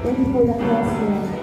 Thank you for the question.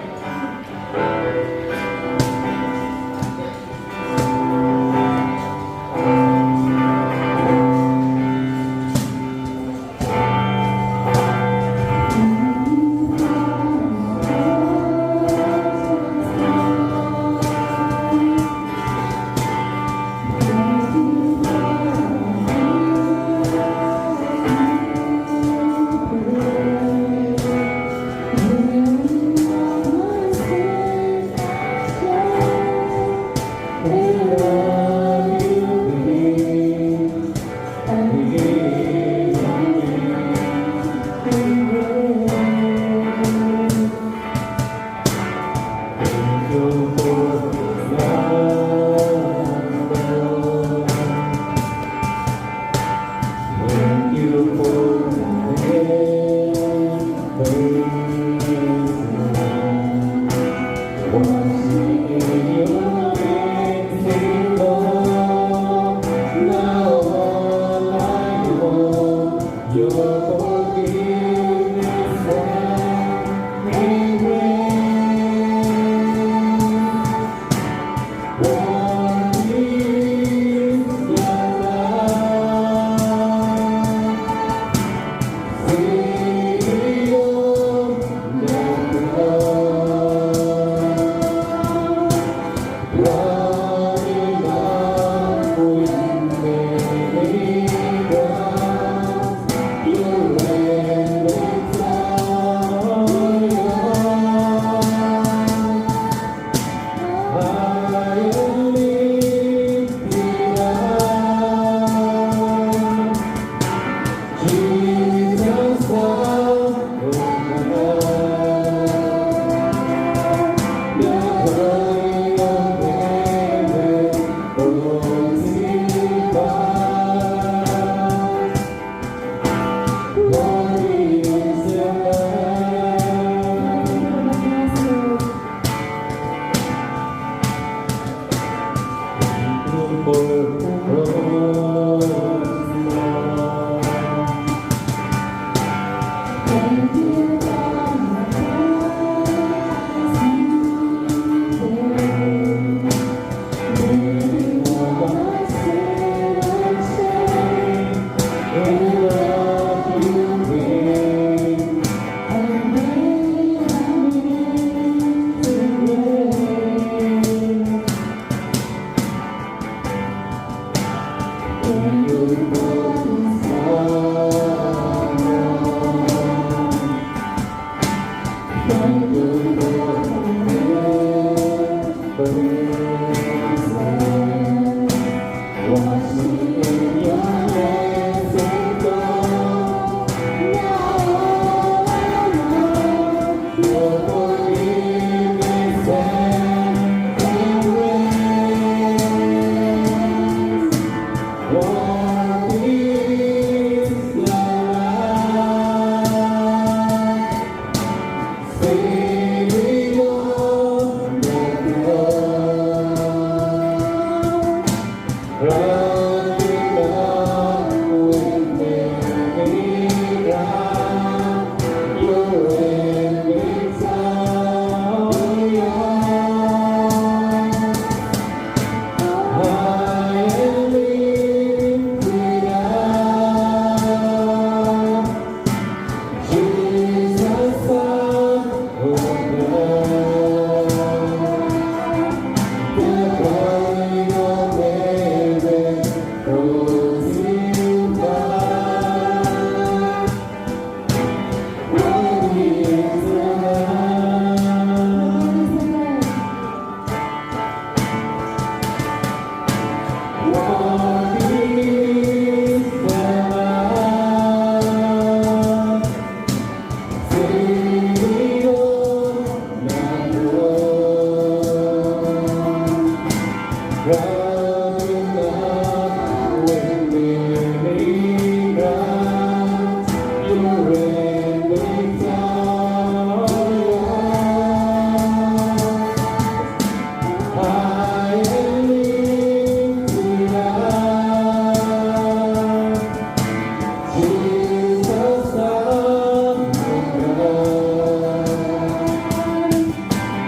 Wash me in your blessed blood. Now all I know, your forgiveness and grace. What is love? Saving on the cross. Running up with many ground, your endless I am lifted up, Jesus, Son of God. The glory of heaven crucified. Worthy is the Lamb. Worthy is the Lamb. Saving on the cross. Running up with many grounds, your endless I am lifted up, Jesus, Son of God.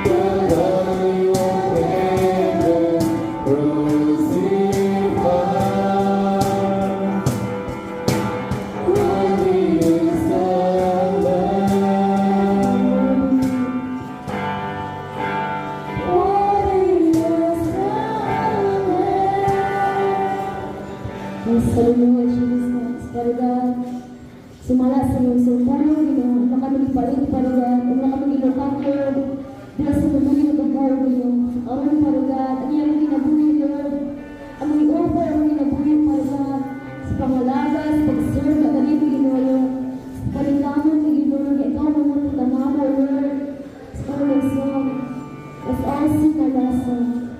The glory of heaven crucified. Worthy is the Lamb. Yes, hallelujah, Jesus Christ. Father God, sumala sa iyo, so parang Ginoo, na kami ipalit, Father God, kung na kami ginukakor, bless mo naman yung nag-guard niyo. Aron, Father God, ang iyang ginabuhi, Lord, ang i-offer, ang ginabuhi, Father God, sa pangalaga, sa pag-serve, na ganito, Ginoo, Lord, sa palingamon, Ginoo, Lord, na ikaw naman ang tanamo, Lord, sa pangalagsong, let's all sing our last song,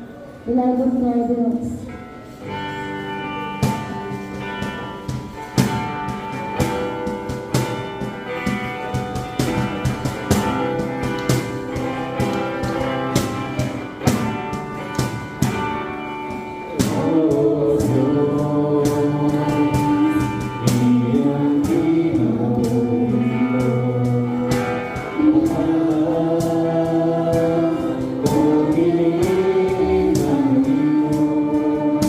the love of God, Lord. Oh, iyang kinabuhi, o giningan mo.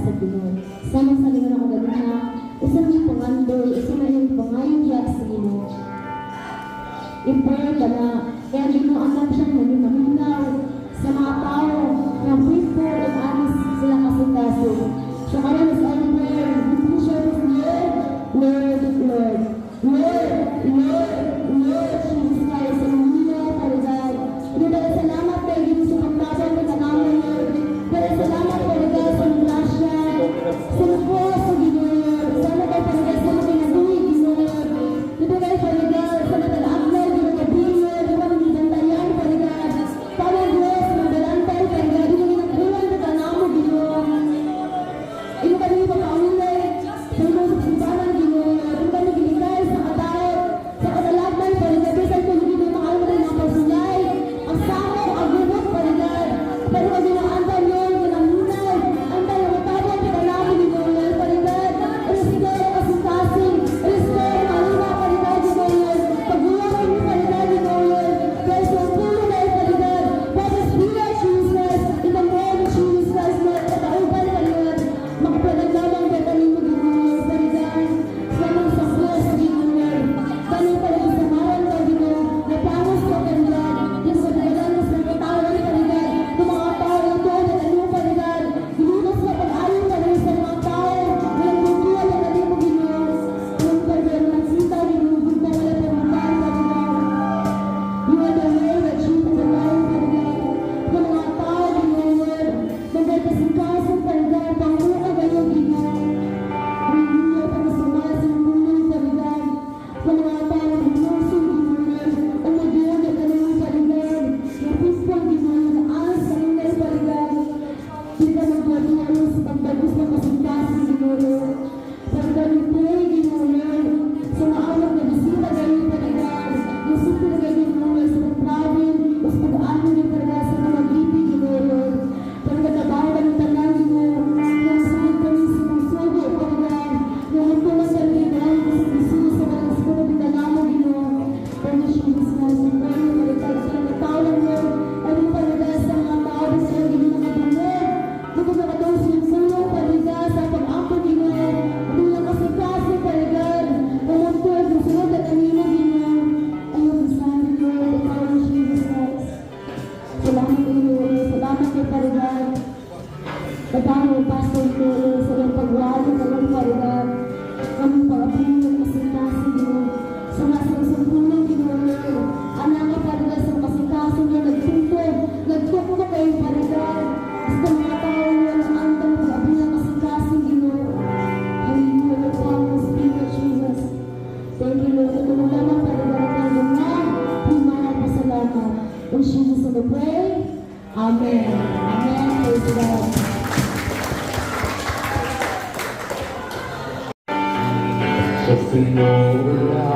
sa Ginoo. Sama sa lingon ako gabi na usa may pangandoy, usa may pangayon diya sa Ginoo. Import na kaya Ginoo anak siyang naging maminaw sa mga tao na faithful at honest sila kasi. So karon is our prayer. We appreciate this Lord, Lord, Lord Jesus Christ. Hallelujah, Father God. Lord, salamat kay Ginoo sa pagtabang ng kanamo, Lord. Lord, salamat Father God sa grasya, sa lubos sa Ginoo. Sana kay Father God sa mga pinabuhi, Ginoo. Lord, kay Father God sa nag-aaklar, Ginoo, kabinyo, Lord, kami gibantayan, Father God. Father Diyos, magbalantay, Father God. Ginoo, ginagkulang sa kanamo, Ginoo. Ino kami pagkaulay, sa Ginoo sa simbahan, Ginoo. Ino kami giligay sa katao, sa katalagman, Father God. Bisan kung Ginoo makaulan ng mga pasulay, ang samo, ang gubot, Father God. Pero kung Ginoo, antan yun, ginamulay, antan yung matabang, kanamo, Ginoo, Father God. Restore, kasing-kasing, restore, malima, Father God, Ginoo. Pagulungan mo, Father God, Ginoo. Dahil sa tulong na Father God, Father Spirit, Jesus, in the name of Jesus Christ, Lord, katauban, Father God, makapanaglamang ka kanino, Ginoo, Father God. Salamat sa cross, Ginoo. Ganun pa rin sa maran ka, Ginoo. Napangos ka, Father God. Yung sa pagdalas ng katawan, Father God. Yung mga tao ito, na ano, Father God. Gilunos na pag-ayon ka rin sa mga tao. Walang bukuha na kanino, Ginoo. Yung Father God, nagsita, Ginoo, good na wala pamutan, Father God. You are the way that you are the life, Father God. Yung mga tao, Ginoo, magkakasikasan, Father God. Pangbuka kayo, Ginoo. Hallelujah, pagkasama sa mundo, Father God. Yung mga tao, Ginoo, umudiyan na kanino, Father God. Yung peaceful, Ginoo, na alas kanino, Father God. Hindi ka magbabago sa pagbagos ng kasikasan, Ginoo. Father God, we pray, Ginoo, sa maawag na bisita kayo, Father God. Yung simple na kayo, Ginoo, sa pag-travel, sa pag-ano niyo, Father God, sa mga gripi, Ginoo. Father God, nabawa ng tanan, Ginoo. Yung sunod kami sa pagsugo, Father God. Yung magtulang sa ligahan ko sa Jesus, sa mga sunod ng tanamo, Ginoo. Father Jesus Christ, we pray, Father God, sa mga tao lang, Lord. Ano, Father God, sa mga tao na sila, Ginoo, nakatulog. Bukod na katulog sa iyong sulong, Father God, sa pag-ampon, Ginoo. Ano lang kasikasin, Father God. Pumagtuwag ng sunod at kanino, Ginoo. Ayun, masabi, Lord, the power of Jesus Christ. Salamat kayo, Lord. Salamat kayo, Father God. Pagkano, Pastor ko, sa iyong pagwalo ka lang, Father God. Kami pag-apin ng kasikasin, Ginoo. Sa mga sinasampunan, Ginoo, Lord. Anak ka, Father God, sa kasikasin, Lord. Nagtungkol kayo, Father God. Sa mga tao, Lord, ang antang pag-apin ng kasikasin, Ginoo. Hallelujah, the power of Spirit, Jesus. Thank you, Lord. Tulong naman, Father God, at ang mga himalang pasalamat. In Jesus' name we pray. Amen. Amen. Praise God. Sa sinula,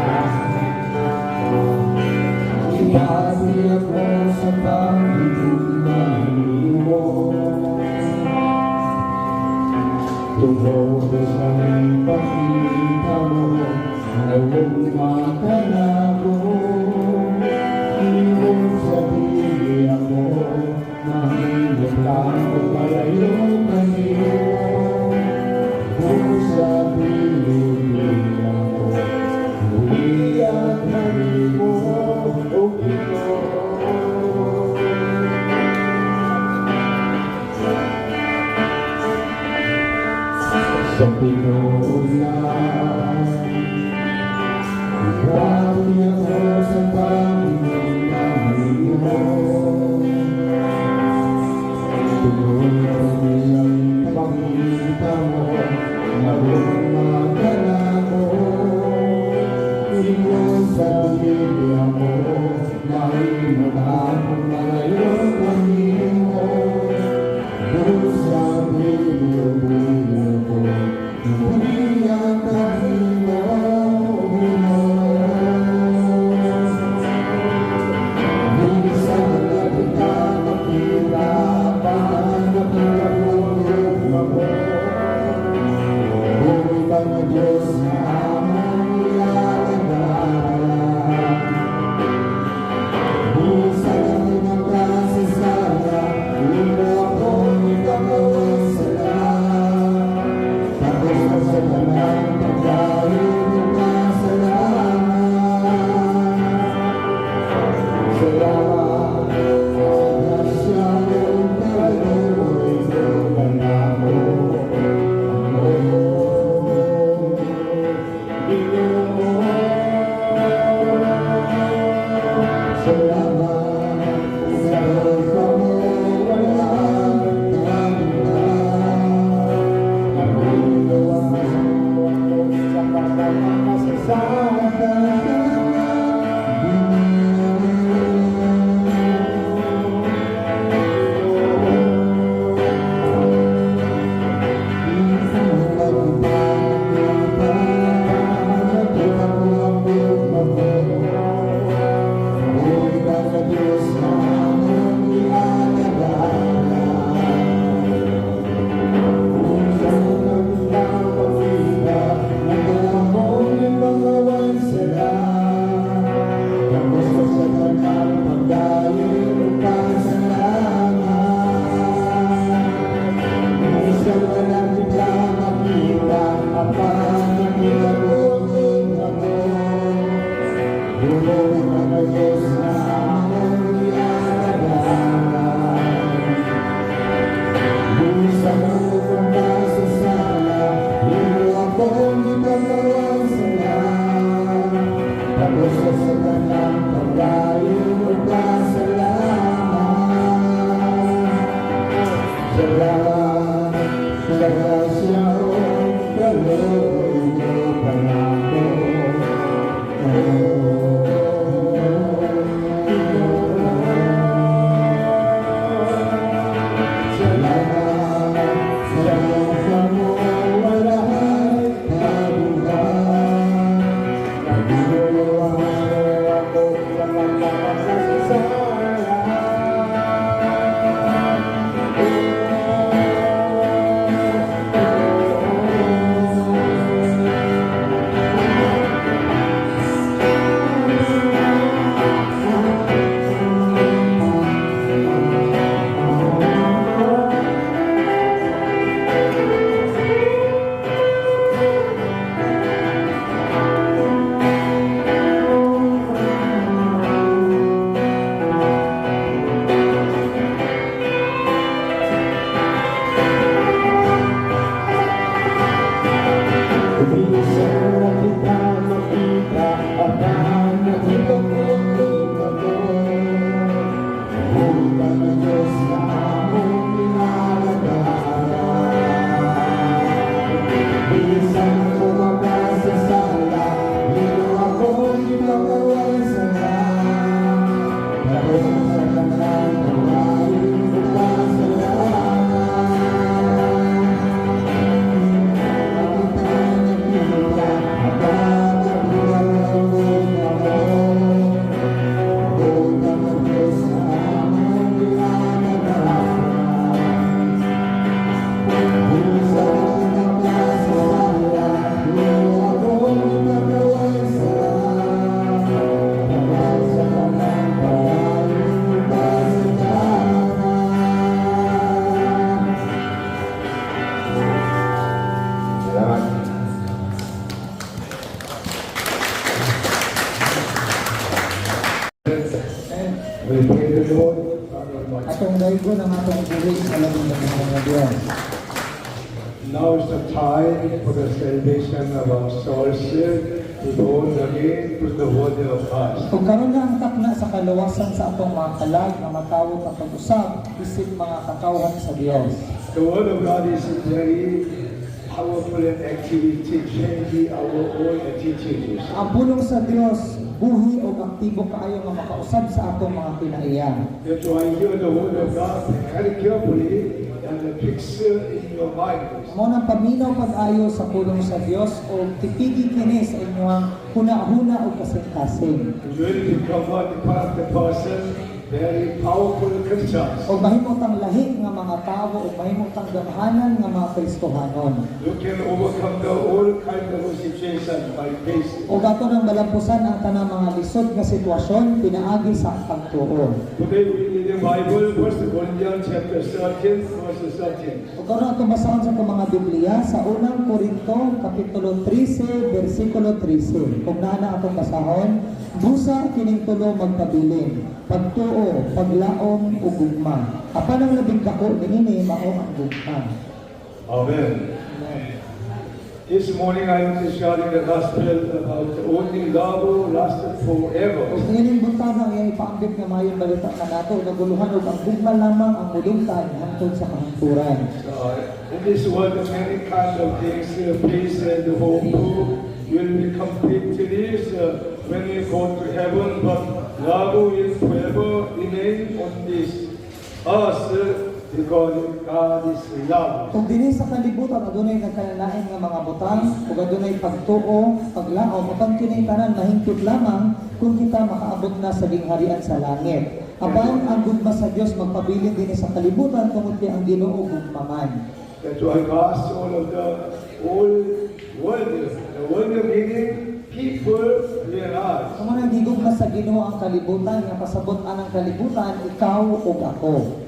ibati ako sa pagiging mo. Tungkol sa ipakita mo, naluma ka na ako. Iyong sabihin ako, mahirap lang kung malayo kanino. Kung sabihin ako, umiyak kanino, o Ginoo. Sa Pinoy We pray the Lord, Atong daygo ng atong buhi sa labing ng mga Dios. now is the time for the salvation of our souls, to go again to the word of God. Kung karon na ang takna sa kaluwasan sa atong mga kalag na matawag ang pag-usab isip mga kakawhan sa Dios. The word of God is very powerful and activity, changing our own attitudes. Ang pulong sa Dios buhi o aktibo kaayo nga makausab sa atong mga kinaiya. That's why hear the word of God very carefully and fix in your mind. Mo nang paminaw pag-ayo sa pulong sa Dios o tipigi kini sa inyong huna-huna o kasing-kasing. You will become one the person, very powerful Christians. O mahimutang lahi nga mga tao o mahimutang gamhanan nga mga Kristohanon. You can overcome the all kind of situation by faith. O gato nang malampusan ang tanang mga lisod nga sitwasyon pinaagi sa pagtuo. Today we read the Bible, 1 Corinthians chapter 13, verse 13. O karon atong basahan sa itong mga Biblia sa unang Korinto kapitulo 13 bersikulo 13. Kung naa atong basahon, busa kining tulo magpabilin, pagtuo, paglaom ug gugma. Apan ang labing dako niini mao ang gugma. Amen. This morning I am sharing the gospel about only love lasted forever. Ug niining buntana nga ipaambit nga maayong balita nga nato naguluhan og ang gugma lamang ang mulungtan hangtod sa kahangturan. In this world, many kind of things, peace and hope will be completely when we go to heaven, but love will forever remain on this earth because God is love. Kung dinhi sa kalibutan adunay nagkalalain nga mga butang ug adunay pagtuo, paglaom apan kini tanan mahingpit lamang kung kita makaabot na sa gingharian sa langit. Apan ang gugma sa Dios magpabilin dinhi sa kalibutan tungod kay ang Ginoo gugma man. That's why God all of the whole world, the world meaning people realize. Kung man ang gigugma sa Ginoo ang kalibutan nga pasabot anang kalibutan ikaw ug ako.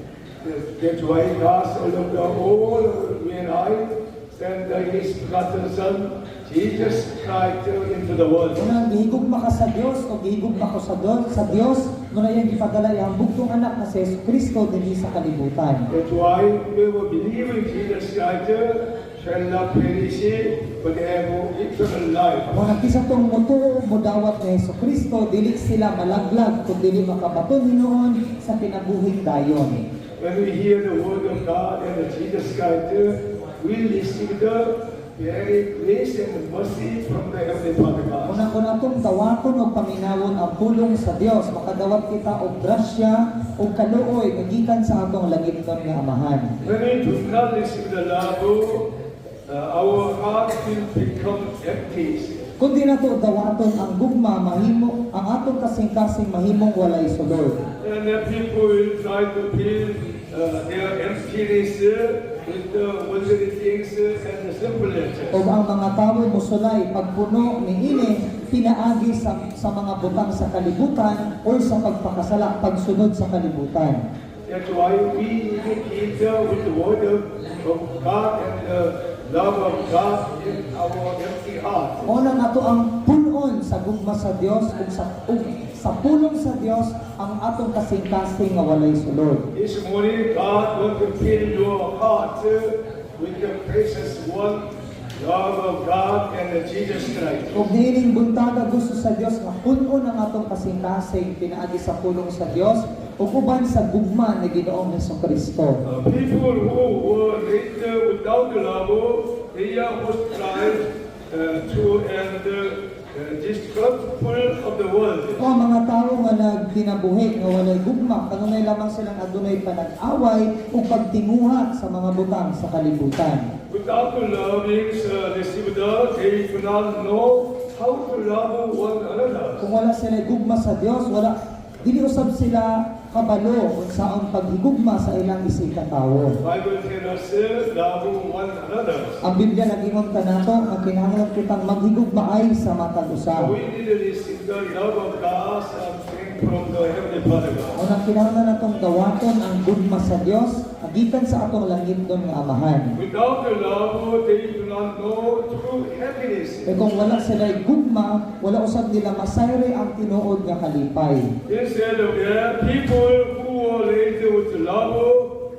That's why God all of the whole realize send His begotten Son, Jesus Christ into the world. Kung ang gihigugma ka sa Dios o gihigugma ko sa Dios, muna yang ipadala ang bugtong anak na si Kristo dinhi sa kalibutan. That's why whoever believe in Jesus Christ shall not perish but have eternal life. Kung nagkisa tong mutuo mo dawat ni Kristo, dili sila malaglag kung dili makabaton hinuon sa kinabuhing dayon. When we hear the word of God and Jesus Christ, we receive the very grace and mercy from the Heavenly Father God. Una itong dawaton o paminawon ang pulong sa Dios, makadawat kita og grasya o kaluoy nagikan sa atong langitnon nga Amahan. When we do not receive the love, our heart will become empty. Kung di nato dawaton ang gugma, mahimo ang atong kasing-kasing mahimong walay sulod. And then people will try to fill their emptiness with the worldly things and the simpleness. O ang mga tao musulay pagpuno ni ini pinaagi sa mga butang sa kalibutan o sa pagpakasala, pagsunod sa kalibutan. That's why we need to eat with the word of God and the love of God in our empty heart. O na nato ang punon sa gugma sa Dios ug sa pulong sa Dios ang atong kasing-kasing nga walay sulod. This morning, God wants to fill your heart with the precious one, love of God and Jesus Christ. Ug niining buntaga gusto sa Dios nga punon ang atong kasing-kasing pinaagi sa pulong sa Dios ug uban sa gugma ni Ginoong Hesukristo. People who were raised without the love, they are hostile to and distrustful of the world. O ang mga tao nga nagkinabuhi nga walay gugma kanunay lamang silang adunay panag-away ug pagtinguha sa mga butang sa kalibutan. Without the loving receiver, they do not know how to love one another. Kung wala sila gugma sa Dios, dili usab sila kabalo unsaon paghigugma sa ilang isig ka tawo. Bible tells us love one another. Ang Biblia nag-ingon kanato nga kinahanglan kitang maghigugma ay sa matag usa. We need to receive the love of God from the Heavenly Father God. Unang kinahanglan natong dawaton ang gugma sa Dios gikan sa atong langitnon nga Amahan. Without the love, they do not know true happiness. E kung wala sila gugma, wala usab nila masayre ang tinuod nga kalipay. Instead of that, people who are raised with love,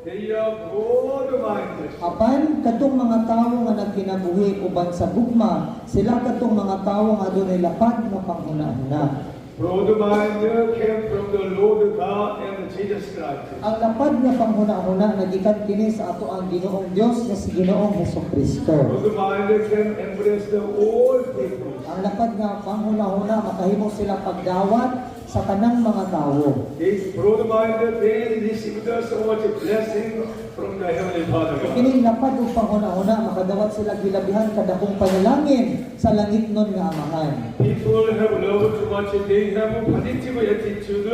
they are broad-minded. Apan katong mga tawo nga nagkinabuhi uban sa gugma, sila katong mga tawo nga adunay lapad nga panghuna-huna. Broad-minded came from the Lord God and Jesus Christ. Ang lapad nga panghuna-huna nagikan kini sa ato ang Ginoong Dios nga si Ginoong Hesukristo. Broad-minded can embrace the all people. Ang lapad nga panghuna-huna makahimo sila pagdawat sa tanang mga tawo. This broad-minded, they receive so much blessing from the Heavenly Father God. Kining lapad ug panghuna-huna makadawat sila gilabihan kadakong panalangin sa langitnon nga Amahan. People have loved too much, they have a positive attitude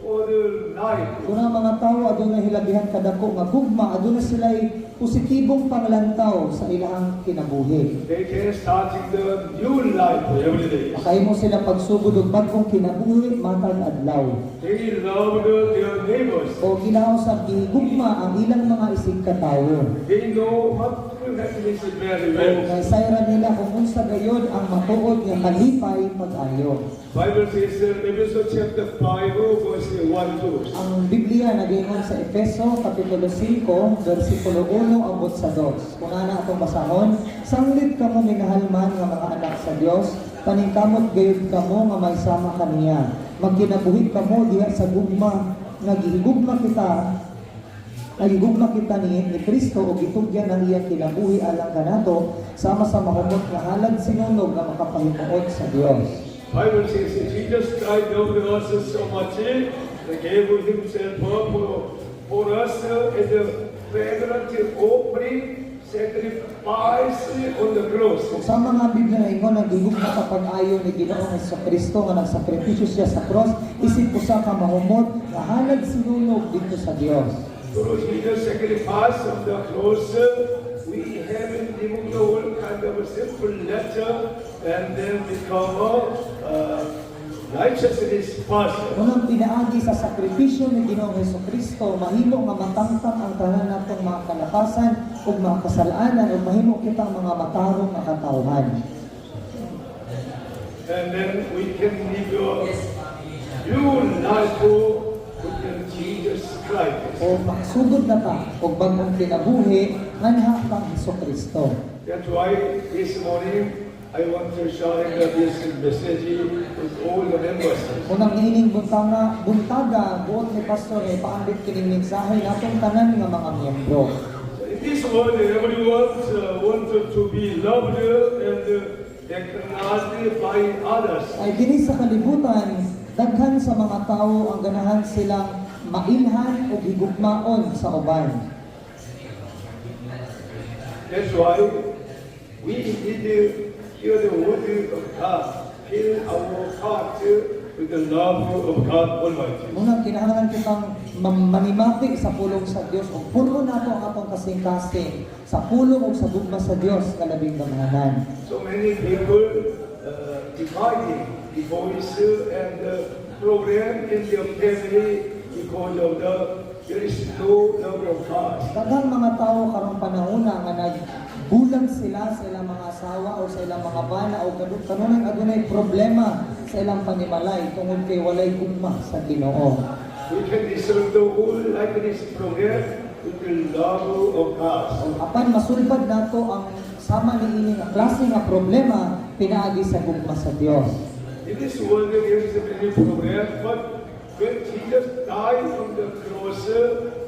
for the life. Kung ang mga tawo adunay hilabihan kadako nga gugma, adunay sila'y positibong panglantaw sa ilang kinabuhi. They can starting the new life every day. Makahimo sila pagsugod og bagong kinabuhi matag adlaw. They loved their neighbors. O ginaw sa gihigugma ang ilang mga isig katawo. They know what true happiness is very O well. naisayran nila kung unsa gayod ang matuod nga kalipay pag-ayo. Bible says Ephesians chapter 5 verse 1-2. Ang Biblia nagingon sa Efeso kapitulo 5 bersikulo 1 abot sa 2. Kung ana atong basahon, sanglit kamo minahalman nga mga anak sa Dios, paningkamot gayud kamo nga maysama kaniya. Magkinabuhi kamo diha sa gugma nga gihigugma kita ni Kristo o gitugyan ang iyang kinabuhi alang kanato sama sa mahumot nga halad sinunog nga makapahimuot sa Dios. Bible says Jesus Christ loved us so much, He gave Himself for us as a fragrant offering, sacrifice on the cross. Sa mga Biblia na ingon nagigugma sa pag-ayo ni Ginoong Hesukristo nga nagsakripisyo siya sa cross, isip usa ka mahumot nga halad sinunog dito sa Dios. Through Jesus' sacrifice on the cross, we have removed the whole kind of a simple letter and then become righteousness person. Unang pinaagi sa sakripisyo ni Ginoong Hesukristo, mahimo nga matangtang ang tanan natong mga kalakasan ug mga kasalanan ug mahimo kitang mga matarong nga katawhan. And then we can live a new life with Jesus Christ. O maksugod na ta og bagong kinabuhi nganha kang Hesukristo. That's why this morning I want to share this message with all the members. Unang niining buntaga buot ni pastor paandit kining mensahe natong tanan nga mga miyembro. So if this world, everyone wanted to be loved and recognized by others. Ay dili sa kalibutan, daghan sa mga tao ang ganahan silang mailhan o higugmaon sa uban. That's why we need to hear the word of God, fill our heart with the love of God Almighty. Muna kinahanglan kitang manimati sa pulong sa Dios o puno nato ang atong kasing-kasing sa pulong o sa gugma sa Dios nga labing gamahanan. So many people dividing the voice and the program in their family because of there is no love of God. Daghang mga tao karong panahon nga nagbulag sila sa ilang mga asawa o sa ilang mga bana o kanunay adunay problema sa ilang panimalay tungod kay walay gugma sa Ginoo. We can discern the whole like this program with the love of God. Apan masulbad nato ang sama niini nga klase nga problema pinaagi sa gugma sa Dios. In this world there is a many program, but when Jesus died on the cross,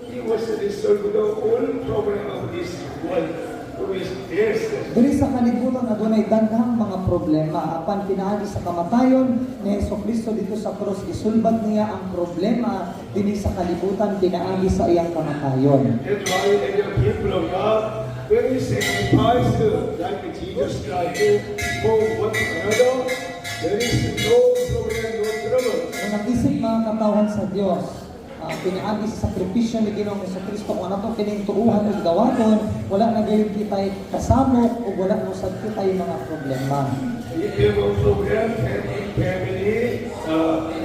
he was resolved the whole program of this world to his death. Diri sa kalibutan adunay daghang mga problema apan pinaagi sa kamatayon ni Jesucristo dito sa cross gisulbad niya ang problema dinhi sa kalibutan pinaagi sa iyang kamatayon. That's why as a people of God, when we sacrifice like Jesus Christ for one another, there is no problem, no trouble. Kung nag-isip mga katawhan sa Dios, pinaagi sa sakripisyo ni Ginoong Jesucristo kung ano itong kinintuuhan o gawaton, wala na gayon kita'y kasamok o wala na usad kita'y mga problema. If you have a program and in family,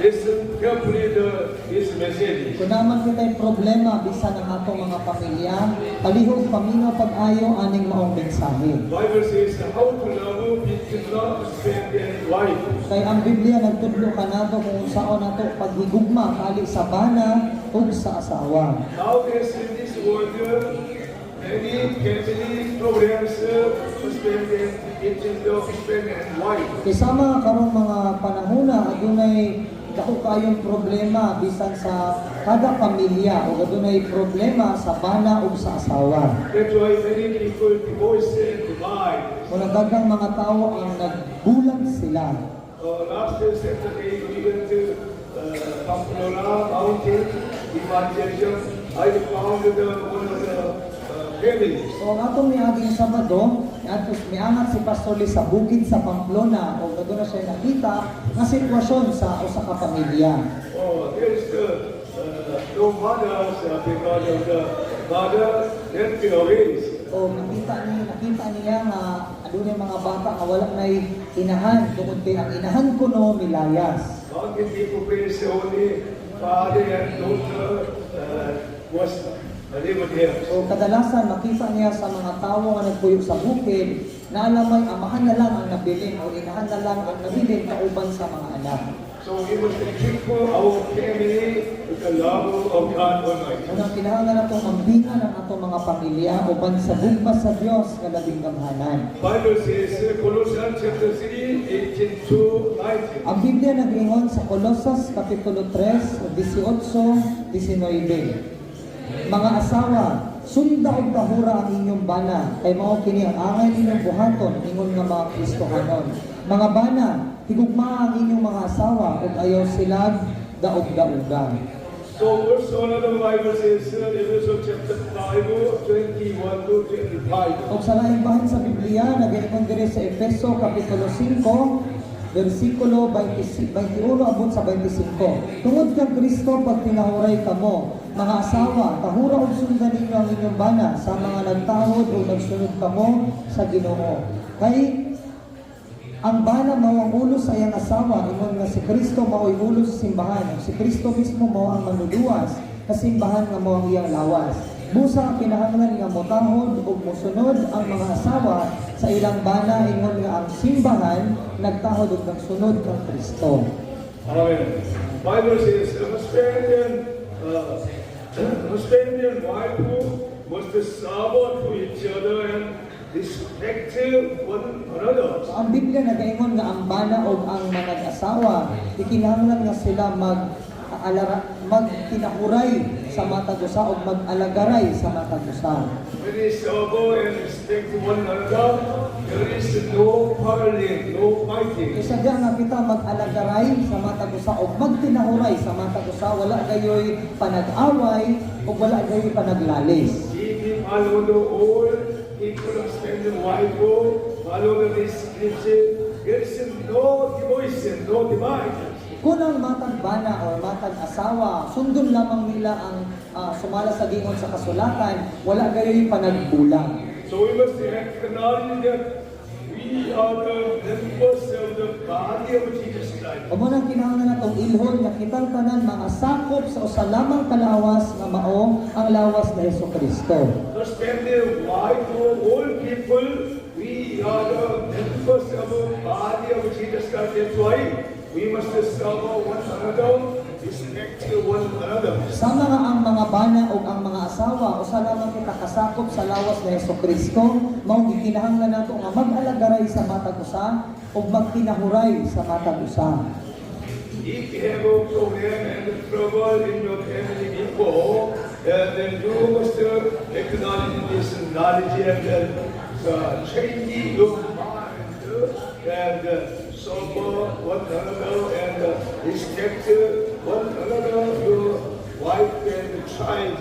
listen carefully to this message. Kung naman kita'y problema, bisan ang atong mga pamilya, palihog paminaw pag-ayo aning maong mensahe. Bible says how to love between husband and wife. Kay ang Biblia nagtudlo kanato kung saan nato paghigugma kali sa bana ug sa asawa. Nowadays in this world, many family programs, husband and between the husband and wife. Kasama karong mga panahona adunay dako kayong problema bisan sa kada pamilya o adunay problema sa bana ug sa asawa. That's why many people divorce and divide. Kung daghang mga tao ang nagbulag sila. Last Saturday we went to Pamplona mountain evangelism. I found one of the families. So ang atong miaging Sabado, miangat si Pastor Lee sa bukid sa Pamplona o doon na siya nakita nga sitwasyon sa usa ka pamilya. Oh, there's no mothers because of the mother left away. O nakita niya nga adunay mga bata nga wala nay inahan tungod kay ang inahan kuno milayas. How can people praise only father and daughter was living here? So kadalasan makita niya sa mga tawo nga nagpuyo sa bukid na alamay amahan na lang ang nabilin o inahan na lang ang nabilin kauban sa mga anak. So we must keep our family with the love of God Almighty. Unang kinahanglan natong ambingan ang atong mga pamilya uban sa gugma sa Dios nga labing gamhanan. Bible says Colossians chapter 3, 18 to 19. Ang Biblia nag-ingon sa Colosas Kapitulo 3, 18, 19. Mga asawa, sunda og tahura ang inyong bana, kay mao kini ang angay ninyong buhaton, ingon nga mga Kristohanon. Mga bana, higugma ang inyong mga asawa, ug ayaw silag daog-daogan. So verse 1 of the Bible says Ephesians chapter 5, 21 to 25. Ug sa laing bahin sa Biblia, nag-ingon diri sa Efeso Kapitulo 5, versikulo 21 abot sa 25. Tungod kang Kristo pag tinahuray kamo, mga asawa, tahura ug sundan ninyo ang inyong bana sa mga nagtahod o nagsunod kamo sa Ginoo. Kay ang bana mao ang ulo sa iyang asawa, ingon nga si Kristo mao'y ulo sa simbahan. Si Kristo mismo mao ang manuluwas sa simbahan nga mao ang iyang lawas. Busa ang kinahanglan nga motahod ug mosunod ang mga asawa sa ilang bana, ingon nga ang simbahan nagtahod ug nagsunod kang Kristo. Amen. Bible says husband and wife must serve to each other and respect one another. So, ang Biblia nag-ingon nga ang bana o ang mga asawa, ikinahanglan nga sila magtinahuray sa matag usa ug mag-alagaray sa matag usa. When we serve and respect one another, there is no quarreling, no fighting. Kaysa diyan nga kita mag-alagaray sa matag usa ug magtinahuray sa matag usa, wala gayoy panag-away ug wala gayoy panaglalis. If we follow the old people of Scandinavian Bible, follow the scripture, there is no division, no divide. Kung ang matag bana o matag asawa, sundon lamang nila ang sumala sa gingon sa kasulatan, wala gayoy panagbulang. So we must recognize that we are the members of the body of Jesus Christ. O mo nang kinahanglan natong ilhon nga kitang tanan mga sakop sa usa lamang kalawas nga mao ang lawas ni Hesukristo. So spend the life of all people, we are the members of the body of Jesus Christ. That's why we must serve one another, respect one another. Sama nga ang mga bana o ang mga asawa, usa lamang kita kasakop sa lawas ni Hesukristo, mao gikinahanglan nato nga mag-alagaray sa matag usa ug magtinahuray sa matag usa. If you have a problem and trouble in your family before, then you must acknowledge this knowledge and change your mind and serve one another and respect one another, your wife and child.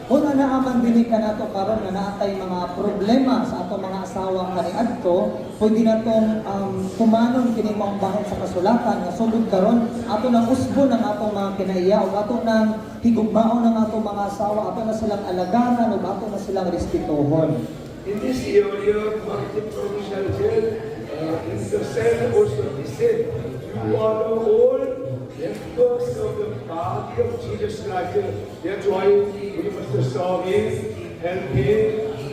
Kung anaaman din ka nato karon nga naatay mga problema sa ato mga asawa kaniadto, pwede natong kumanon kini mga bahin sa kasulatan nga sugod karon ato nang usbon ang atong mga kinaiya ug ato nang higugmaon ang atong mga asawa, ato na silang alagaran ug ato na silang respetuhon. In this area, multi-provincial jail, in the cell also he said, you are the all members of the body of Jesus Christ. That's why we must serve him, help him,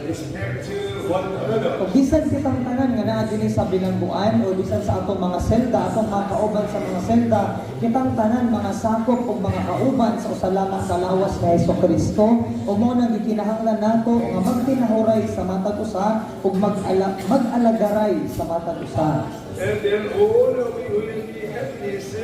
respect one another. Kung bisan kitang tanan nga naa dinhi sa bilangguan o bisan sa atong mga selda, atong mga kauban sa mga selda, kitang tanan mga sakop o mga kauban sa usa lamang kalawas ni Hesukristo, o mo nang gikinahanglan nato nga magtinahuray sa matag usa ug mag-alagaray sa matag usa. And then all of you will be happiness,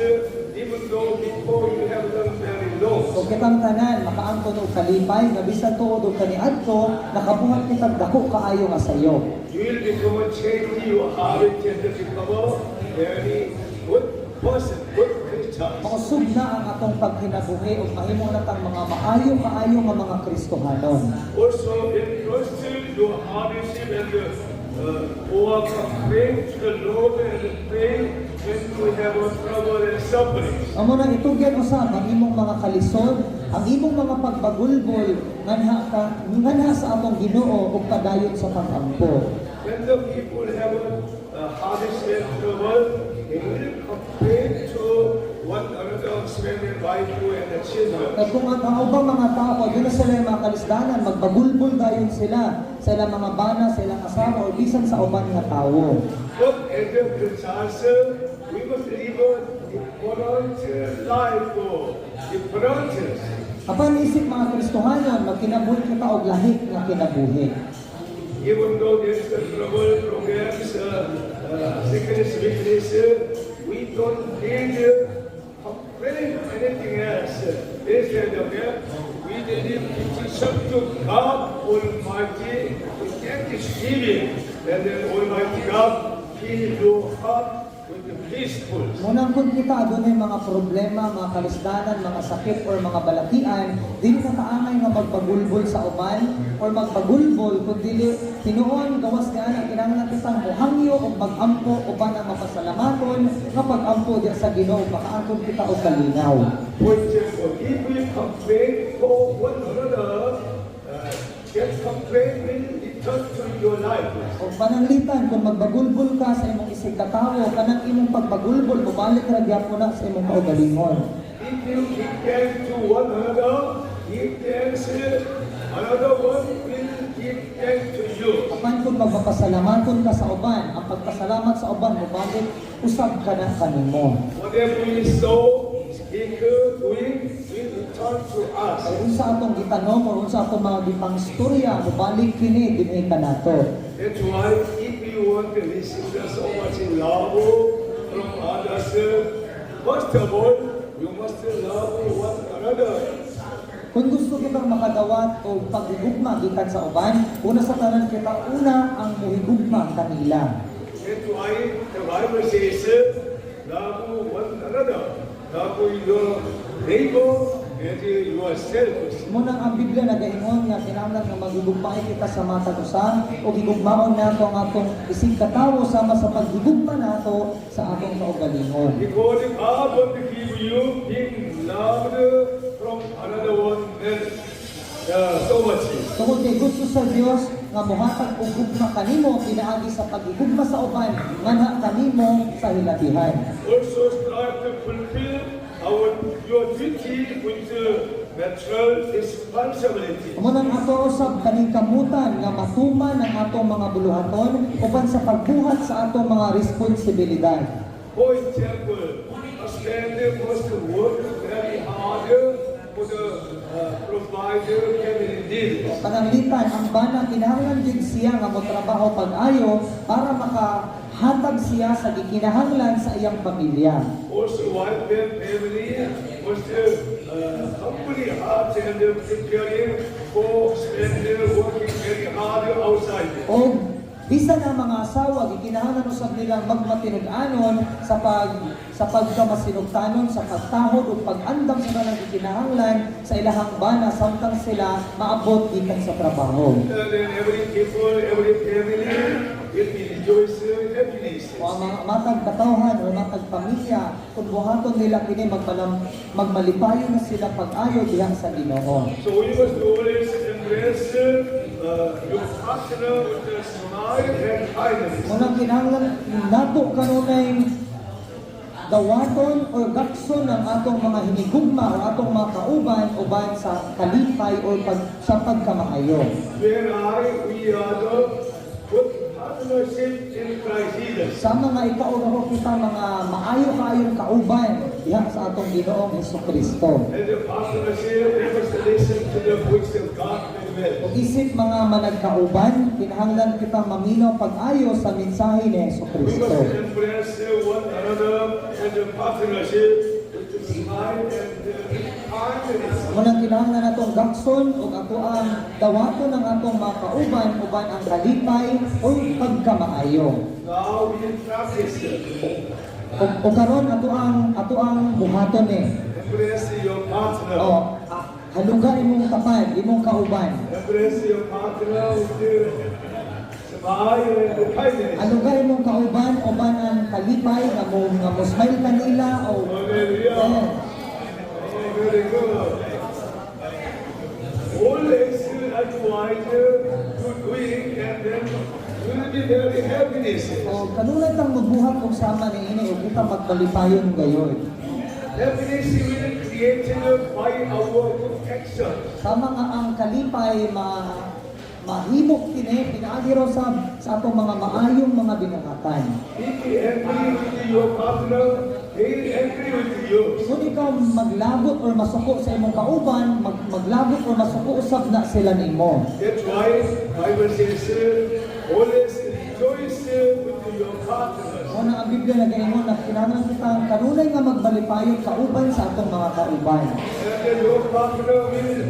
even though before you have done very long. So kitang tanan makaangkon og kalipay nga bisan tuod og kaniadto nakabuhat kitag dako kaayo nga sayo. You will become a change your habit and become a very good person, good Christian. Mausog na ang atong pagkinabuhi ug mahimo na tang mga maayo kaayo nga mga Kristohanon. Also, entrust your hardship and overcome faith to the Lord and pray when you have a trouble and suffering. Amo nang itugyan usab ang imong mga kalisod, ang imong mga pagbagulbol nganha sa atong Ginoo ug padayon sa pag-ampo. When the people have a hardship and trouble, they will complain to one another, spend their wife and the children. Kaya kung ang ubang mga tao, yun na sila yung mga kalisdanan, magbagulbol dayon sila sa ilang mga bana, sa ilang asawa, o bisan sa ubang nga tao. But as a Christians, we must live a different life, different. Apan isip mga Kristohanon, magkinabuhi kita og lahi nga kinabuhi. Even though there is a trouble, programs, sickness, weakness, we don't need complain anything else. Instead of that, we need petition to God Almighty, we thanksgiving, and then Almighty God fill your heart with the peaceful. Munang kung kita doon yung mga problema, mga kalisdanan, mga sakit, or mga balatian, dili na kaangay nga magpagulbol sa uban, or magpagulbol, kundi tinuon, gawas nga na, kinahanglan kitang muhangyo, o mag-ampo, uban ang mapasalamaton, nga pag-ampo diya sa Ginoo, makaangkon kita o kalinaw. Which if we complain for one another, that complaint will return to your life. O pananglitan, kung magbagulbol ka sa imong isig katawo, kanang imong pagbagulbol, bumalik ra gyapon na sa imong kaugalingon. If you give thanks to one another, give thanks, another one will give thanks to you. Apan kung magpapasalamaton ka sa uban, ang pagpasalamat sa uban, mubalik, usab ka na kanimo. Whatever we sow, speak, doing, will return to us. Kaya unsa atong gitanom, o unsa atong mga gipangstorya, mubalik kini, dinhi ka nato. That's why if you want to receive so much love from others, first of all, you must love one another. Kung gusto kang makadawat o paghigugma gikan sa uban, una sa tanan kita una ang muhigugma kanila. That's why the Bible says, love one another, love your neighbor as yourself. Munang ang Biblia nagaingon nga kinahanglan nga maghigugmaay kita sa matag usa o higugmaon nato ang atong isig katawo sama sa paghigugma nato sa atong kaugalingon. Because God wants to give you being loved from another one and so much. Tungod kay gusto sa Dios nga mohatag og gugma kanimo pinaagi sa paghigugma sa uban nganha kanimo sa hilabihan. Also strive to fulfill your duty with natural responsibility. Munang ato usab kaning kamutan nga matuman ang atong mga buluhaton uban sa pagbuhat sa atong mga responsibilidad. For example, a spender must work very hard for the provider family needs. Pananglitan ang bana kinahanglan gid siya nga motrabaho pag-ayo para makahatag siya sa gikinahanglan sa iyang pamilya. Also, wife and family must humbly hard and preparing for spender working very hard outside. O bisan ang mga asawa gikinahanglan usab nilang magmatinud-anon sa pagkamasinugtanon sa pagtahod ug pag-andam sa kanang gikinahanglan sa ilahang bana samtang sila maabot gikan sa trabaho. And then every people, every family will be rejoicing happiness. O ang mga matag katawhan o matag pamilya kung buhaton nila kini magmalipayon na sila pag-ayo diha sa Ginoo. So we must always embrace your partner with a smile and kindness. Unang kinahanglan nato kanunay dawaton o gakson ng atong mga hinigugma o atong mga kauban uban sa kalipay o sa pagkamaayo. Where we are the good partnership in Christ Jesus. Sa mga ikaw kita mga maayo-kaayong kauban diha sa atong Ginoong Hesukristo. And the partnership, we must listen to the voice of God and O will. isip mga managkauban, kinahanglan kita maminaw pag-ayo sa mensahe ni We Hesukristo. must embrace one another and the partnership with the smile and kindness. Munang kinahanglan natong gakson o ato ang dawaton ng atong mga kauban uban ang kalipay o pagkamaayo. Now we practice O karon ato ang buhaton ni. embrace your partner. O haluga imong kapad, imong kauban. Embrace your partner with the smile and the kindness. Haluga imong kauban uban ang kalipay nga mo smile kanila o Hallelujah. Oh, very good. Always avoid to doing and then you will be very happiness. o kanunay tang magbuhat og sama ni ini ug kita magpalipayon gayon. Happiness will created by our good actions. Sama nga ang kalipay mahimok kini pinaagi raw sa atong mga maayong mga binangatan. Be angry with your partner, he is angry with you. Kung ikaw maglagot or masuko sa imong kauban, maglagot or masuko usab na sila nimo. That's why Bible says, always rejoice with your partner. Kung ang Biblia nagaingon na kinahanglan kitang kanunay nga magbalipayon kauban sa atong mga kauban. And then your partner will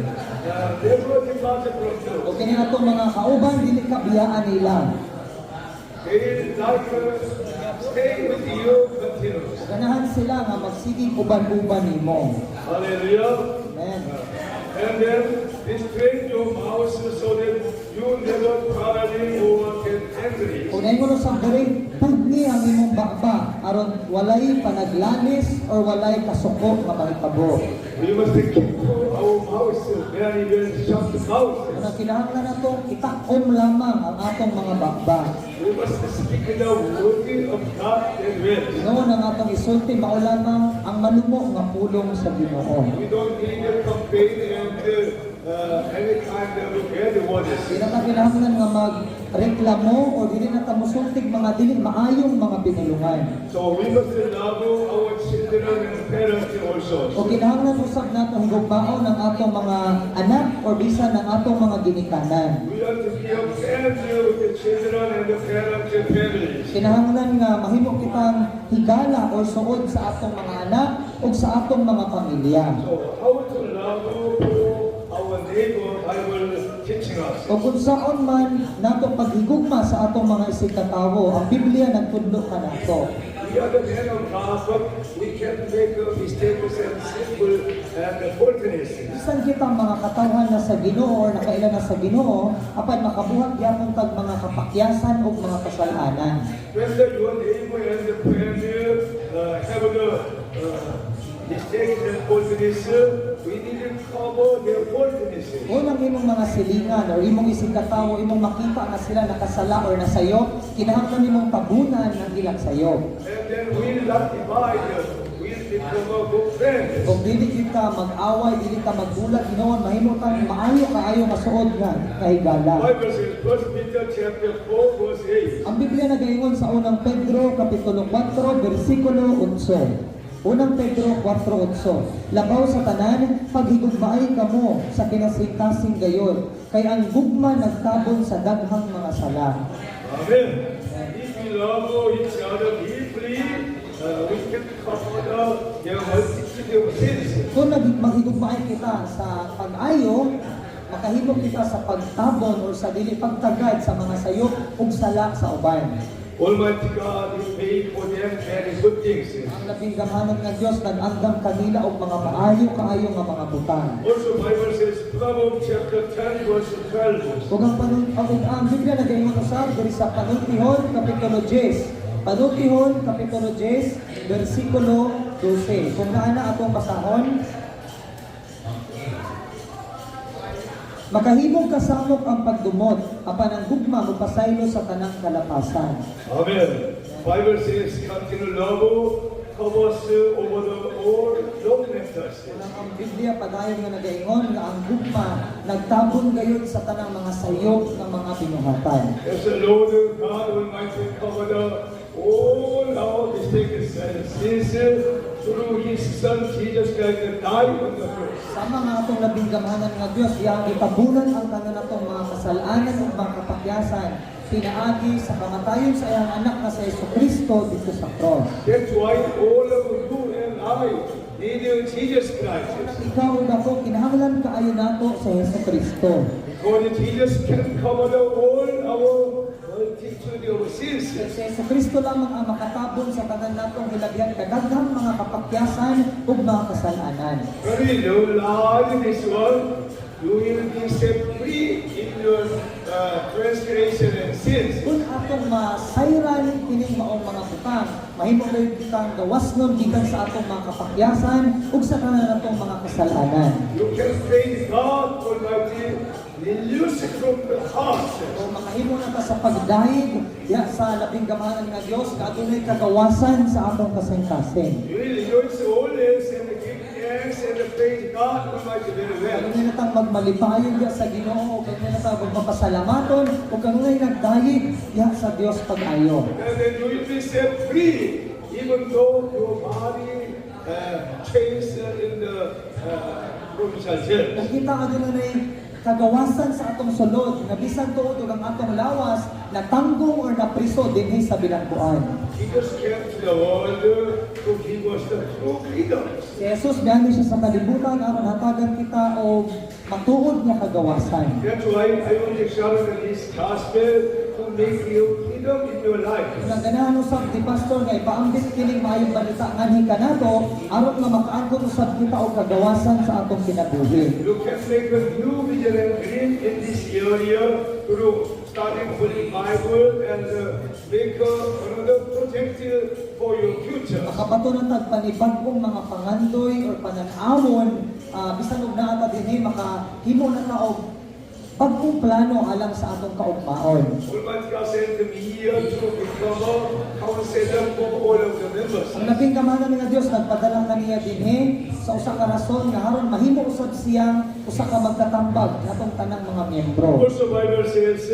never depart from you. O kini atong mga kauban dili ka biyaan nila. They like stay with you continuously. Ganahan sila nga magsigig uban-uban nimo. Hallelujah. Amen. And then restrain your mouth so that you never quarreling or get angry. Kung ingon sa diri, pugni ang imong bakba aron walay panaglanis or walay kasuko nga mahitabo. We must keep our mouth very, very shut mouth. Ano kinahanglan nato itakom lamang ang atong mga bakba. We must speak the word of God and will. Noon ang atong isulti mao lamang ang malumo nga pulong sa Ginoo. We don't need a campaign and any kind of bad words. Di na ta kinahanglan nga magreklamo o dili na ta mosultig mga dili maayong mga pinulungan. So we must love our children and parents also. O kinahanglan usab nato higugmaon ang atong mga anak o bisan ang atong mga ginikanan. We have to be a family with the children and the parents and families. Kinahanglan nga mahimo kitang higala o suod sa atong mga anak o sa atong mga pamilya. So how to love our neighbor Bible teaching us. O kung saan man nato paghigugma sa atong mga isikatawo, ang Biblia nagtudlo ka nato. We are the men of God, but we can make mistakes and sinful and faultiness. Bisan kita mga katawhan na sa Ginoo or nakailan na sa Ginoo, apan makabuhat gyapon tag mga kapakyasan o mga kasalanan. When your neighbor and the friend have the mistakes and faultiness, we need to cover their faultiness. Unang imong mga silingan o imong isikatawo, imong makita na sila nakasala or nasayo, kinahanglan nimong tabunan ang ilang sayo. And then we will not divide, we will become a good friend. Kung dili kita mag-away, dili ka magbulat, ginawan, mahimo kang maayo kaayo masuod nga kahigala. Bible says, 1 Peter chapter 4, verse 8. Ang Biblia nagaingon sa unang Pedro, kapitulo 4, versikulo 8. Unang Pedro 4:8. Labaw sa tanan, paghigugmaay kamo sa kinasing-kasing gayon, kay ang gugma nagtabon sa daghang mga sala. Amen. If we love each other deeply, we can cover their multitude of sins. Kung maghigugmaay kita sa pag-ayo, makahimo kita sa pagtabon o sa dili pagtagad sa mga sayop ug sala sa uban. Almighty God will pay for them very good things. Ang labing gamhanan nga Dios nag-andam kanila og mga maayo-kaayo nga mga butang. Also, Bible says, Proverbs chapter 10, verse 12. Kung ang Biblia nagaingon usab diri sa Panultihon kapitulo 10. Panultihon kapitulo 10 bersikulo 12. Kung naana atong basahon, makahimong kasamok ang pagdumot, apan ang gugma mupasaylo sa tanang kalapasan. Amen. Bible says, continue love covers over the all matters. Unang ang Biblia padayon nga nagaingon nga ang gugma nagtabon gayon sa tanang mga sayop ng mga binuhatan. As the Lord God Almighty covered all our mistakes and sins through His Son Jesus Christ that died on the cross. Sama nga atong labing gamhanan nga Dios, iyang itabunan ang tanan natong mga kasalanan ug mga kapakyasan, pinaagi sa kamatayon sa iyang anak na sa Jesucristo dito sa cross. That's why all of you and I need Jesus Christ. Ikaw ug ako kinahanglan kaayo nato sa Jesucristo. Because Jesus can cover all our multitude of sins. Si Jesucristo lamang ang makatabon sa tanan natong hilabyan kadaghang mga kapakyasan ug mga kasalanan. Very low Lord in this world, you will be set free in your transgression and sins. Kung atong masayran kining maong mga butang, mahimo kayo kitang gawasnon gikan sa atong mga kapakyasan ug sa tanan natong mga kasalanan. You can praise God Almighty, release it from the heart. O makahimo na ta sa pagdayeg ya sa labing gamhanan nga Dios kaadunay kagawasan sa atong kasing-kasing. You will rejoice always and give thanks and praise God Almighty very well. Kanunay na tang magmalipayon ya sa Ginoo, kanunay na tang magpapasalamaton, o kanunay nagdayeg ya sa Dios pag-ayo. And then you will be set free, even though your body changed in the provincial jail. Kung kita adunay kagawasan sa atong sulod, na bisan tuod ug ang atong lawas natanggong or napriso dinhi sa bilangguan. Jesus came to the world to give us the true freedom. Si Jesus biyahe siya sa kalibutan aron hatagan kita og matuod nga kagawasan. That's why I want to share this gospel to make you freedom in your life. Kung ganahan usab di pastor nga ipaambit kining maayong balita nganhi kanato aron nga makaangkon usab kita og kagawasan sa atong kinabuhi. You can make a new vision and dream in this area through studying Holy Bible and make another project for your future. Makabato na tag panibagong mga pangandoy or pananawon bisan og naa ta dinhi makahimo na ta og bagong plano alang sa atong kaugmaon. Almighty God sent me here to become a counselor for all of the members. Ang labing kamanan nga Dios nagpadala kaniya dinhi sa usa ka rason nga aron mahimo usab siyang usa ka magtatambag natong tanang mga miyembro. Also Bible says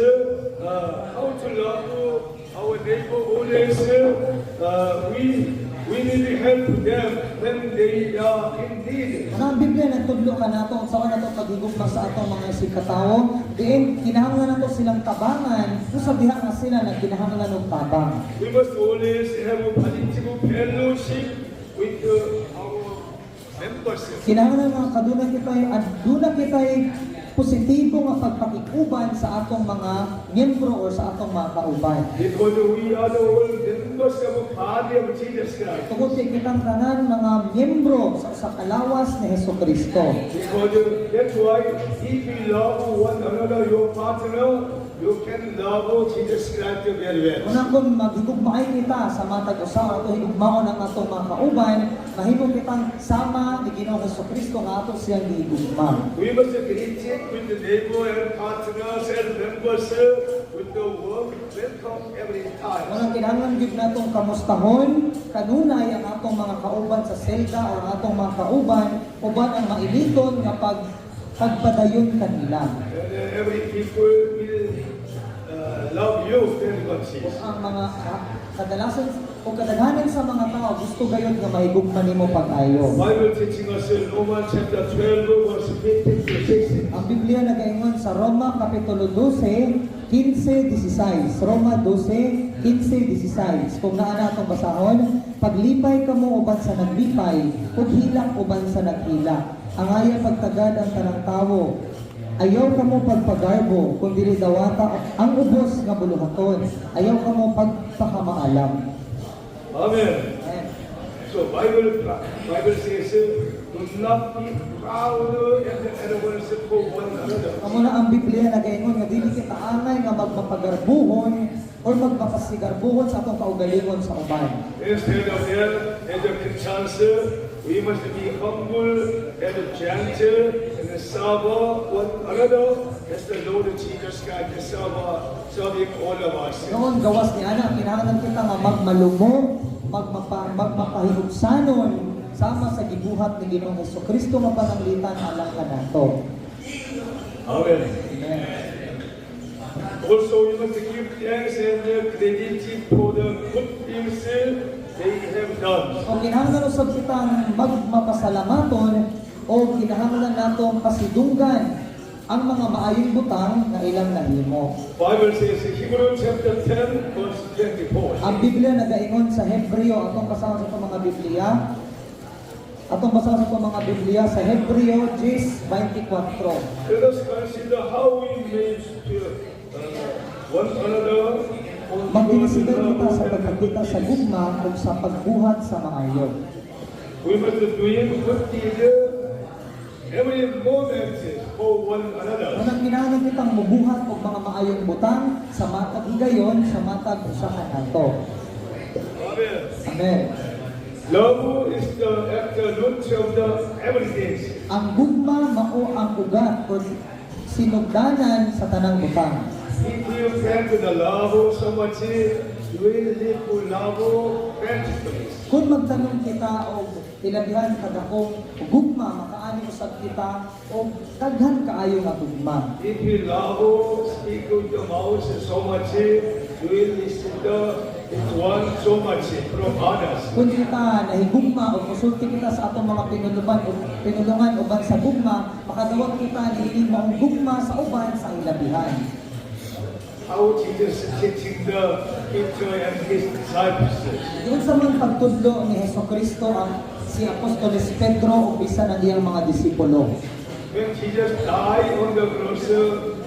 how to love our neighbor always. We need to help them when they are in need. Ang Biblia nagtudlo ka nato sa nato paghigugma sa atong mga sikatawo, diin kinahanglan nato silang tabangan kung sa diha nga sila nagkinahanglan og tabang. We must always have a positive fellowship with our members. Kinahanglan nga kaduna kitay positibo nga pagpakikuban sa atong mga miyembro o sa atong mga kauban. Because we are the all members of the body of Jesus Christ. Tungod kay kitang tanan mga miyembro sa kalawas ni Hesukristo. Because that's why if you love one another, your partner, you can love Jesus Christ very well. Una kung maghigugmaay kita sa matag usaw ato higugmaon ang atong mga kauban, mahimo kitang sama ni Ginoong Hesukristo nga ato siyang gihigugma. We must greet with the neighbor and partners and members with the work. Welcome every time. Unang kinahanglan gyud natong kamustahon kanunay ang atong mga kauban sa selda o ang atong mga kauban uban ang mailiton nga pagpadayon kanila. And every people will love you very much. Ug ang mga kadalasan o kadaghanan sa mga tao gusto gayon nga mahigugma nimo pag-ayo. Bible teaching us in Romans chapter 12 verse 15 to 16. Ang Biblia nagaingon sa Roma kapitulo 12, 15-16. Roma 12, 15-16. Kung naa na itong basahon, paglipay kamo uban sa naglipay, ug hilak uban sa naghilak. Ang aya pagtagad ang tanang tawo. Ayaw kamo pagpagarbo, kung dili dawata ang ubos nga buluhaton. Ayaw kamo pagpakamaalam. Amen. Amen. So Bible says, do not be proud and arrogant for one another. Amo na ang Biblia nagaingon nga dili kita angay nga magmapagarbuhon or magmapasigarbuhon sa atong kaugalingon sa uban. Instead of that, as a Christians, we must be humble and gentle and serve one another as the Lord Jesus Christ is serving all of us. Noon gawas ni ana kinahanglan kita nga magmalumo, magmapahigugsanon sama sa gibuhat ni Ginoong Hesukristo nga pananglitan alang kanato. Amen. Amen. Also, you must give thanks and credit for the good things they have done. O kinahanglan usab kitang magmapasalamaton o kinahanglan natong pasidunggan ang mga maayong butang na ilang nahimo. Bible says in Hebrews chapter 10 verse 24. Ang Biblia nagaingon sa Hebreo atong basahan sa itong mga Biblia. Atong basahan sa itong mga Biblia sa Hebreo 10:24. Let us consider how we may one another. Magdinisigan kita sa pagkakita sa gugma o sa pagbuhat sa maayo. We must do good deeds every moment for one another. Unang kinahanglan kitang mubuhat og mga maayong butang sa matag higayon sa matag usahan nato. Amen. Amen. Love is the root of the everything. Ang gugma mao ang ugat o sinugdanan sa tanang butang. If you tend to the love so much, you will live to love practically. Kung magtanong kita o ilabihan kadakong gugma, makaani usab kita o daghan kaayo nga gugma. If you love, speak with your mouth so much, you will listen to it one so much from others. Kung kita nahigugma o konsulti kita sa atong mga pinulungan uban sa gugma, makadawat kita niining maong gugma sa uban sa ilabihan. How Jesus teaching the teacher and his disciples. Doon sa mga pagtudlo ni Hesukristo ang si Apostoles Pedro o bisan ang iyang mga disipulo. When Jesus died on the cross,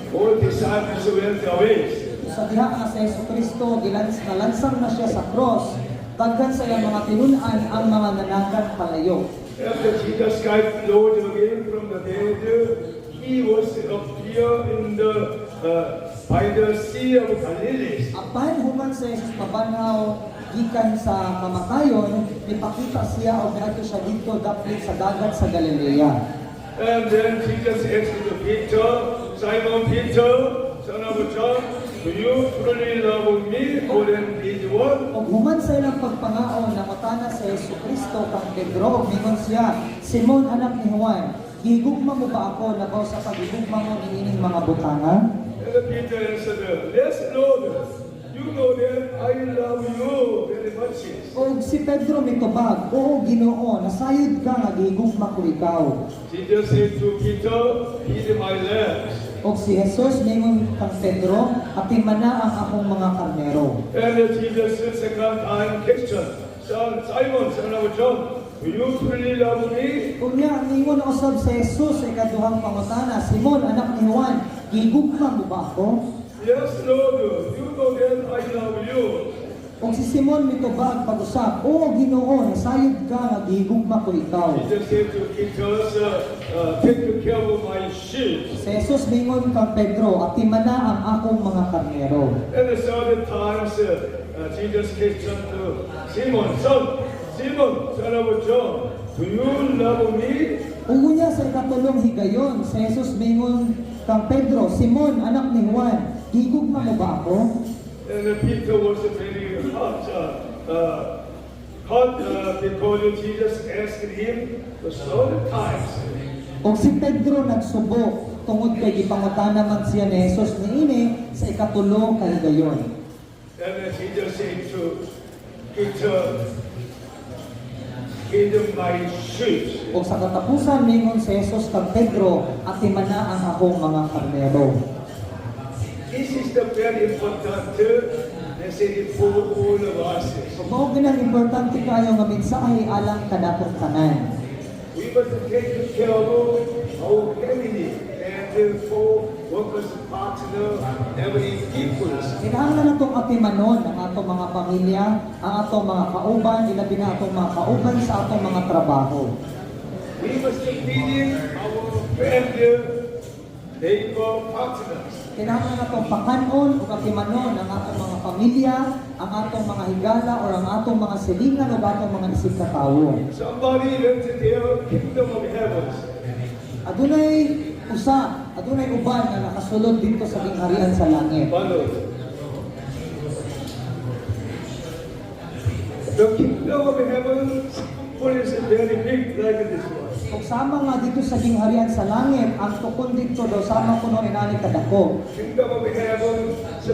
all disciples went away. Sa diha nga sa Hesukristo, nalansang na siya sa cross, daghan sa iyang mga tinunan ang mga nanagan palayo. After Jesus Christ rose again from the dead, he was appear in the by the Sea of Galilee. Apan human sa Jesus mabanhaw gikan sa kamatayon, ipakita siya o niadto siya dito dapit sa dagat sa Galilea. And then Jesus asked to Peter, Simon Peter, son of John, do you truly love me more than this world? Ug human sa ilang pagpangaon na matana sa Hesukristo kang Pedro, ug mingon siya, Simon anak ni Juan, gihigugma mo ba ako na sa pagigugma mo niining mga butanga? And Peter answered, yes, Lord, you know that I love you very much. O si Pedro mitubag, oo Ginoo, nasayod ka nga gihigugma ko ikaw. Jesus said to Peter, feed my lambs. O si Jesus mingon kang Pedro, atimana ang akong mga karnero. And Jesus said second time question, Son, Simon, son of John, Do you truly love me? Kunya, ang ingon usab sa Jesus sa ikaduhang pangutana, Simon, anak ni Juan, gigugma mo ba ako? Yes, Lord. You know that I love you. Kung si Simon mitubag pag-usap, "Oo, Ginoo, nasayod ka nga gihigugma ko ikaw." He just said to Jesus, take care of my sheep. Si Jesus mingon kang Pedro, "Atiman na ang akong mga karnero." And the third times, Jesus questioned to Simon, son of John, do you love me? Ug niya sa ikatulong higayon, si Jesus mingon kang Pedro, "Simon, anak ni Juan, gihigugma mo ba ako?" And Peter was very hurt because Jesus asked him the third times. Ug si Pedro nagsubok tungod kay gipangutana man siya ni Jesus niini sa ikatulong ka higayon. And Jesus said to Peter, feed my sheep. Ug sa katapusan mingon si Jesus kang Pedro, "Atiman na ang akong mga karnero." This is the very important message for all of us. Ug mao ginang importante kayo nga mensahe alang kanatong tanan. We must take care of our family and for workers, partner, every people. Kinahanglan natong atimanon ang atong mga pamilya, ang atong mga kauban, ilabi na atong mga kauban sa atong mga trabaho. We must feed our friend, neighbor, partners. Kinahanglan natong pakanon ug atimanon ang atong mga pamilya, ang atong mga higala o ang atong mga silingan o atong mga isig katawo. Somebody went to their kingdom of heaven. Adunay uban na nakasulod dito sa gingharian sa langit. Follow. The kingdom of heaven is very big like this one. Kung sama nga dito sa gingharian sa langit, ang tukon dito daw sama kuno inani kadako. Kingdom of heaven is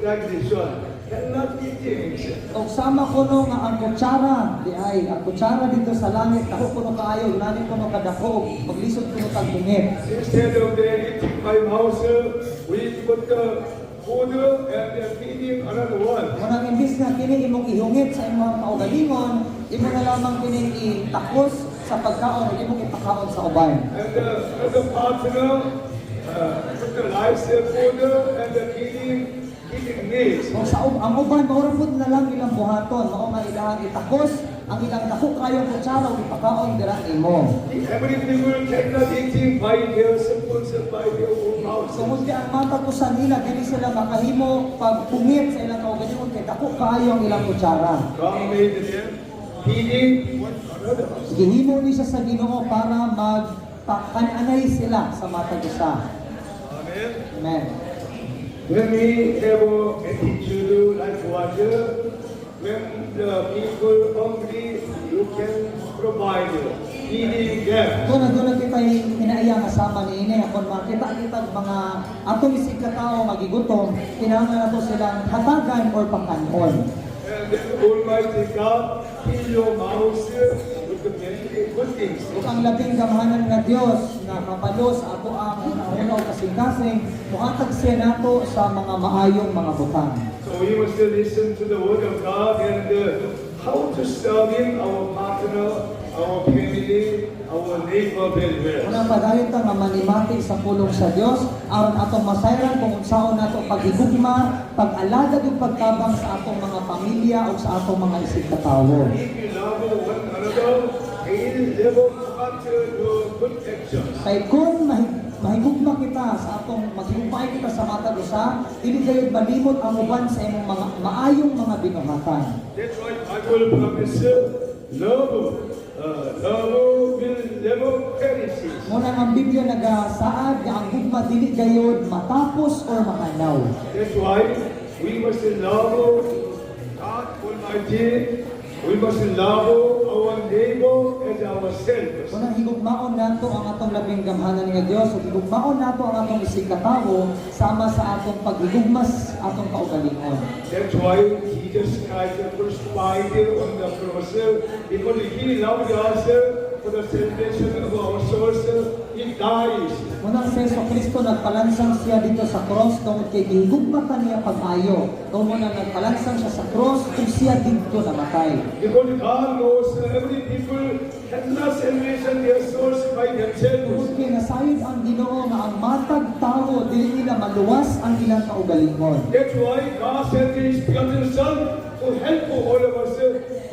like this one. Cannot be changed. Kung sama kuno nga ang kutsara, di ay ang kutsara dito sa langit, dako kuno kaayo, inani kuno kadako, maglisod kuno tag bungit. Instead of eating my house, we put the food and feeding another one. Munang imbis nga kini imong ihungit sa imong kaugalingon, imo na lamang kini itakos sa pagkaon, imong ipakaon sa uban. And the partner put the rice food and the eating meals. Kung sa ang uban, maurapod na lang ilang buhaton, mao nga ilang itakos, ang ilang dako kayong kutsara ug ipakaon dira imo. Every people cannot eating by their spoons and by their own mouths. Tungod kay ang mata ko sa nila, dili sila makahimo pagpungit sa ilang kaugalingon kay dako kayo ang ilang kutsara. God made them feeding one another. Gihimo ni siya sa Ginoo para magpakananay sila sa matag usa. Amen. Amen. When we have an attitude like water, when the people hungry, you can provide feeding them. Doon kita inaaya kasama ni ini akon makita kita mga atong isig ka tao magigutom, kinahanglan nato silang hatagan or pangkanon. And then Almighty God, fill your mouth with the many good things. Ug ang labing gamhanan nga Dios na mapalo sa ato ang una-una kasing-kasing, muhatag siya nato sa mga maayong mga butang. So we must listen to the word of God and how to serve Him, our partner, our family, our neighbor very well. Unang padayon ta nga manimati sa pulong sa Dios aron atong masayran kung unsaon nato paghigugma, pag-alagad ug pagtabang sa atong mga pamilya o sa atong mga isig katawo. If we love one another, He will never forget your good actions. Kay kung mahigugma kita sa atong maghigugmay kita sa matag usa, dili gayud malimot ang uban sa imong mga maayong mga binuhatan. That's why Bible promises love will never perish. Muna ang Biblia nagasaad nga ang hugma dili gayud matapos or makanaw. That's why we must love God Almighty. We must love our neighbor as ourselves. Unang higugmaon nato ang atong labing gamhanan nga Dios ug higugmaon nato ang atong isig katawo sama sa atong paghigugmas atong kaugalingon. That's why Jesus Christ crucified on the cross because He loved us for the salvation of our souls, He dies. Unang si Yeso Kristo nagpalansang siya dito sa cross tungod kay gihigugmatan niya pag-ayo. Kung muna nagpalansang siya sa cross kung siya dito namatay. Because God knows every people cannot salvation their souls by themselves. Kung kinasayod ang Ginoo nga ang matag tao dili nila maluwas ang ilang kaugalingon. That's why God sent His begotten Son to help all of us,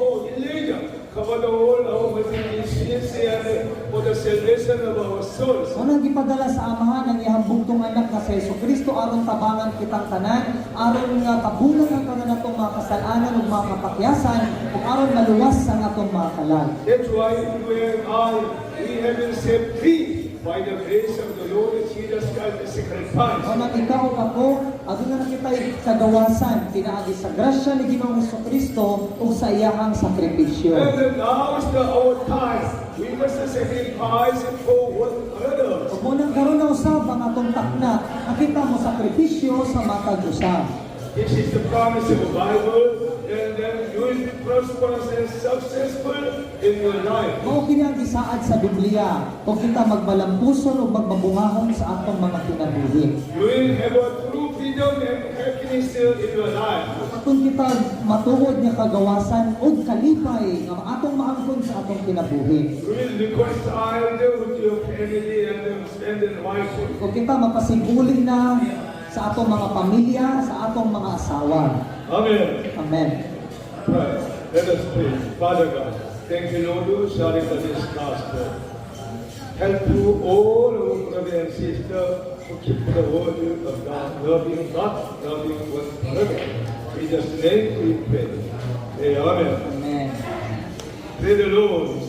for Elijah, cover all our sins and for the salvation of our souls. Unang gipadala sa Amahan ang iyang bugtong anak na si Yeso Kristo aron tabangan kitang tanan, aron nga kabulan ang tanan natong mga kasalanan ug mga kapakyasan, ug aron maluwas ang atong mga kalag. That's why you and I, we have been set free by the grace of the Lord Jesus Christ, the sacrifice. Unang ikaw ug ako, aduna na kita'y kagawasan pinaagi sa grasya ni Ginoong Hesus Kristo ug sa iyahang sakripisyo. And now is our time. We must sacrifice for one another. Ug munang karon na usab ang atong takna, nakita mo sakripisyo sa matag usab. This is the promise of the Bible, and then you will be prosperous and successful in your life. Mao kini ang gisaad sa Biblia, kung kita magbalampuson ug magbabungahon sa atong mga kinabuhi. You will have a true freedom and happiness in your life. Kung kita matuod nga kagawasan ug kalipay nga atong maangkon sa atong kinabuhi. You will reconcile with your family and your husband and wife. Kung kita mapasiguli na sa atong mga pamilya, sa atong mga asawa. Amen. Amen. Right. Let us pray. Father God, thank you, Lord, for sharing this gospel. Help you all our brothers and sisters to keep the word of God, loving God, loving one another. In Jesus' name we pray. Amen. Amen. Praise the Lord.